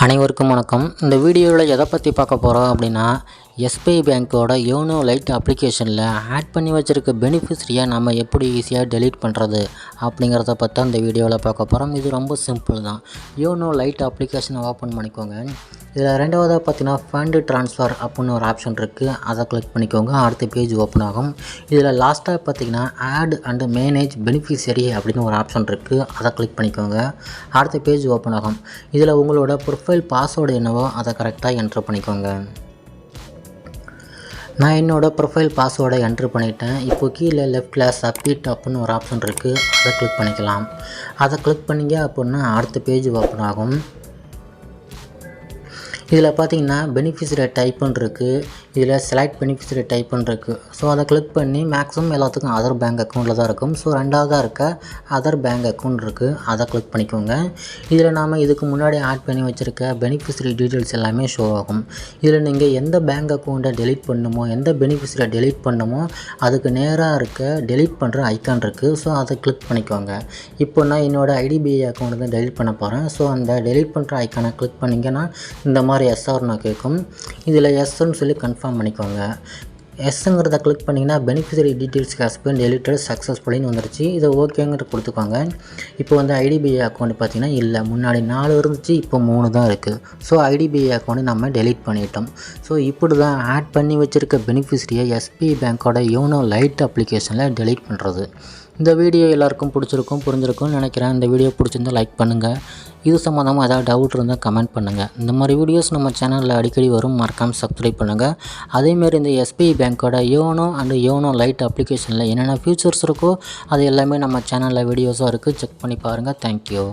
அனைவருக்கும் வணக்கம். இந்த வீடியோவில் எதை பற்றி பார்க்க போகிறோம் அப்படின்னா, எஸ்பிஐ பேங்க்கோட யோனோ லைட் அப்ளிகேஷனில் ஆட் பண்ணி வச்சுருக்க பெனிஃபிஷரியை நம்ம எப்படி ஈஸியாக டெலீட் பண்ணுறது அப்படிங்கிறத பற்றி இந்த வீடியோவில் பார்க்க போகிறோம். இது ரொம்ப சிம்பிள் தான். யோனோ லைட் அப்ளிகேஷனை ஓப்பன் பண்ணிக்கோங்க. இதில் ரெண்டாவதாக பார்த்தீங்கன்னா ஃபண்ட் ட்ரான்ஸ்ஃபர் அப்படின்னு ஒரு ஆப்ஷன் இருக்குது. அதை கிளிக் பண்ணிக்கோங்க. அடுத்த பேஜ் ஓப்பன் ஆகும். இதில் லாஸ்ட்டாக பார்த்தீங்கன்னா ஆட் அண்ட் மேனேஜ் பெனிஃபிஷரி அப்படின்னு ஒரு ஆப்ஷன் இருக்குது. அதை கிளிக் பண்ணிக்கோங்க. அடுத்த பேஜ் ஓப்பன் ஆகும். இதில் உங்களோட ப்ரொஃபைல் பாஸ்வேர்டு என்னவோ அதை கரெக்டாக என்ட்ரு பண்ணிக்கோங்க. நான் என்னோடய ப்ரொஃபைல் பாஸ்வேர்டை என்ட்ரு பண்ணிட்டேன். இப்போ கீழே லெஃப்ட்டில் சப்மிட் அப்படின்னு ஒரு ஆப்ஷன் இருக்குது. அதை கிளிக் பண்ணிக்கலாம். அதை கிளிக் பண்ணிங்க அப்படின்னா அடுத்த பேஜ் ஓப்பன் ஆகும். இதில் பார்த்தீங்கன்னா பெனிஃபிஷரி டைப்புன்னு இருக்குது. இதில் செலக்ட் பெனிஃபிஷரி டைப்புன்னு இருக்குது. ஸோ அதை கிளிக் பண்ணி மேக்ஸிமம் எல்லாத்துக்கும் அதர் பேங்க் அக்கௌண்ட்டில் தான் இருக்கும். ஸோ ரெண்டாவதாக இருக்க அதர் பேங்க் அக்கௌண்ட் இருக்குது. அதை கிளிக் பண்ணிக்கோங்க. இதில் நாம் இதுக்கு முன்னாடி ஆட் பண்ணி வச்சுருக்க பெனிஃபிஷரி டீட்டெயில்ஸ் எல்லாமே ஷோ ஆகும். இதில் நீங்கள் எந்த பேங்க் அக்கௌண்ட்டை டெலீட் பண்ணணுமோ, எந்த பெனிஃபிஷரியை டெலீட் பண்ணணுமோ அதுக்கு நேராக இருக்க டெலீட் பண்ணுற ஐக்கான் இருக்குது. ஸோ அதை கிளிக் பண்ணிக்கோங்க. இப்போ நான் என்னோடய ஐடிபிஐ அக்கௌண்ட் தான் டெலீட் பண்ண போகிறேன். ஸோ அந்த டெலீட் பண்ணுற ஐக்கானை கிளிக் பண்ணிங்கன்னா இந்த மாதிரி எஸ்ஆர்னு கேட்கும். இதில் எஸ்ன்னு சொல்லி கன்ஃபார்ம் பண்ணிக்கோங்க. எஸ்ங்கிறத கிளிக் பண்ணிங்கன்னா beneficiary details has been deleted சக்ஸஸ்ஃபுல்லின்னு வந்துருச்சு. இதை ஓகேங்கிற கொடுத்துக்கோங்க. இப்போ வந்து ஐடிபிஐ அக்கௌண்ட் பார்த்தீங்கன்னா இல்லை, முன்னாடி 4 இருந்துச்சு, இப்போ 3 தான் இருக்குது. ஸோ ஐடிபிஐ அக்கௌண்ட்டு நம்ம டெலீட் பண்ணிட்டோம். ஸோ இப்படி தான் ஆட் பண்ணி வச்சுருக்க பெனிஃபிஷரியை எஸ்பிஐ பேங்க்கோட யோனோ லைட் அப்ளிகேஷனில் டெலீட் பண்ணுறது. இந்த வீடியோ எல்லாருக்கும் பிடிச்சிருக்கும், புரிஞ்சிருக்கும்னு நினைக்கிறேன். இந்த வீடியோ பிடிச்சிருந்தால் லைக் பண்ணுங்கள். இது சம்மந்தமாக ஏதாவது டவுட் இருந்தால் கமெண்ட் பண்ணுங்கள். இந்த மாதிரி வீடியோஸ் நம்ம சேனலில் அடிக்கடி வரும், மறக்காமல் சப்ஸ்கிரைப் பண்ணுங்கள். அதேமாரி இந்த எஸ்பிஐ பேங்க்கோட யோனோ அண்ட் யோனோ லைட் அப்ளிகேஷனில் என்னென்ன ஃபியூச்சர்ஸ் இருக்கோ அது எல்லாமே நம்ம சேனலில் வீடியோஸாக இருக்குது. செக் பண்ணி பாருங்கள். தேங்க்யூ.